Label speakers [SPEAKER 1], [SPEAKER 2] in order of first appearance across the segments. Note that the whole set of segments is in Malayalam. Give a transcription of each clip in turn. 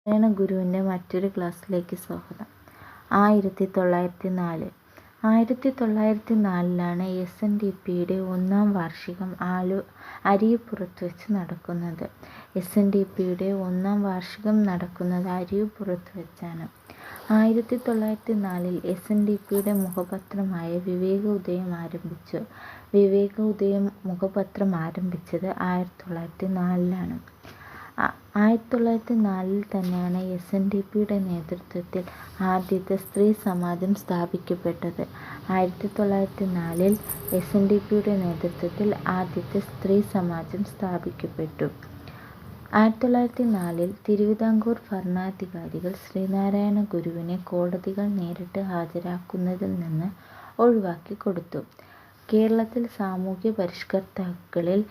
[SPEAKER 1] നാരായണ ഗുരുവിൻ്റെ മറ്റൊരു ക്ലാസ്സിലേക്ക് സ്വാഗതം. 1904 1904 SNDPയുടെ ഒന്നാം വാർഷികം അരിയപ്പുറത്ത് വെച്ച് നടക്കുന്നത്. SNDPയുടെ ഒന്നാം വാർഷികം നടക്കുന്നത് അരിയപ്പുറത്ത് വെച്ചാണ്. 1904 SNDPയുടെ മുഖപത്രമായ വിവേക ഉദയം ആരംഭിച്ചു. വിവേക ഉദയം മുഖപത്രം ആരംഭിച്ചത് 1904 1904 തന്നെയാണ് SNDPയുടെ നേതൃത്വത്തിൽ ആദ്യത്തെ സ്ത്രീ സമാജം സ്ഥാപിക്കപ്പെട്ടത്. 1904 SNDPയുടെ നേതൃത്വത്തിൽ ആദ്യത്തെ സ്ത്രീ സമാജം സ്ഥാപിക്കപ്പെട്ടു. 1904 തിരുവിതാംകൂർ ഭരണാധികാരികൾ ശ്രീനാരായണ ഗുരുവിനെ കോടതികൾ നേരിട്ട് ഹാജരാക്കുന്നതിൽ നിന്ന് ഒഴിവാക്കി കൊടുത്തു. കേരളത്തിൽ സാമൂഹ്യ പരിഷ്കർത്താക്കളിൽ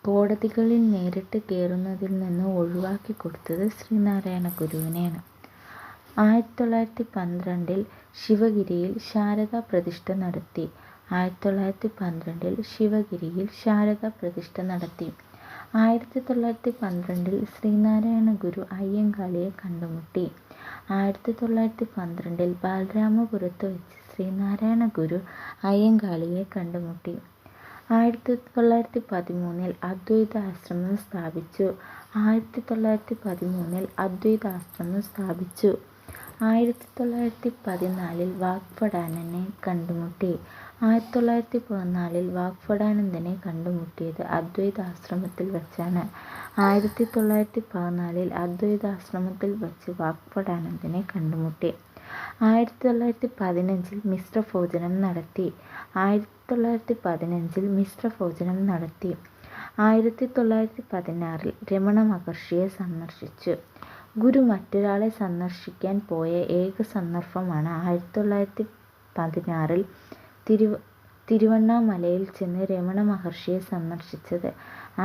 [SPEAKER 1] കോടതികളിൽ നേരിട്ട് കയറുന്നതിൽ നിന്ന് ഒഴിവാക്കി കൊടുത്തത് ശ്രീനാരായണ ഗുരുവിനെയാണ്. 1912 ശിവഗിരിയിൽ ശാരദാ പ്രതിഷ്ഠ നടത്തി. 1912 ശിവഗിരിയിൽ ശാരദാ പ്രതിഷ്ഠ നടത്തി. 1912 ശ്രീനാരായണ ഗുരു അയ്യങ്കാളിയെ കണ്ടുമുട്ടി. 1912 ബാലരാമപുരത്ത് വെച്ച് ശ്രീനാരായണ ഗുരു അയ്യങ്കാളിയെ കണ്ടുമുട്ടി. 1913 അദ്വൈതാശ്രമം സ്ഥാപിച്ചു. 1913 അദ്വൈതാശ്രമം സ്ഥാപിച്ചു. 1914 വാഗ്ഭടാനനെ കണ്ടുമുട്ടി. 1914 വാഗ്ഭടാനന്ദനെ കണ്ടുമുട്ടിയത് അദ്വൈതാശ്രമത്തിൽ വച്ചാണ്. 1914 അദ്വൈതാശ്രമത്തിൽ വച്ച് വാഗ്ഭടാനന്ദനെ കണ്ടുമുട്ടി. 1915 മിശ്രഭോജനം നടത്തി. 1915 മിശ്രഭോജനം നടത്തി. 1916 രമണ മഹർഷിയെ സന്ദർശിച്ചു. ഗുരു മറ്റൊരാളെ സന്ദർശിക്കാൻ പോയ ഏക സന്ദർഭമാണ് 1916 തിരുവണ്ണാമലയിൽ ചെന്ന് രമണ മഹർഷിയെ സന്ദർശിച്ചത്.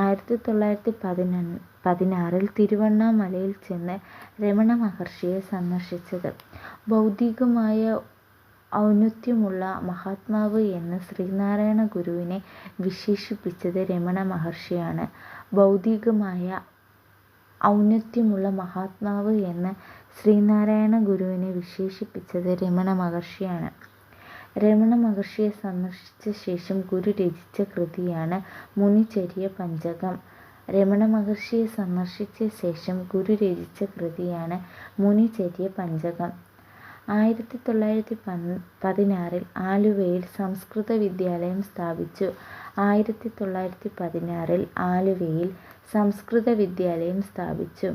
[SPEAKER 1] 1916 തിരുവണ്ണാമലയിൽ ചെന്ന് രമണ മഹർഷിയെ സന്ദർശിച്ചത്. ഭൗതികമായ ഔന്നത്യമുള്ള മഹാത്മാവ് എന്ന് ശ്രീനാരായണ ഗുരുവിനെ വിശേഷിപ്പിച്ചത് രമണ മഹർഷിയാണ്. ഭൗതികമായ ഔന്നത്യമുള്ള മഹാത്മാവ് എന്ന് ശ്രീനാരായണ ഗുരുവിനെ വിശേഷിപ്പിച്ചത് രമണ മഹർഷിയാണ്. രമണ മഹർഷിയെ സന്ദർശിച്ച ശേഷം ഗുരു രചിച്ച കൃതിയാണ് മുനിചര്യ പഞ്ചകം. രമണ മഹർഷിയെ സന്ദർശിച്ച ശേഷം ഗുരു രചിച്ച കൃതിയാണ് മുനിചര്യ പഞ്ചകം. 1916 ആലുവയിൽ സംസ്കൃത വിദ്യാലയം സ്ഥാപിച്ചു. 1916 ആലുവയിൽ സംസ്കൃത വിദ്യാലയം സ്ഥാപിച്ചു.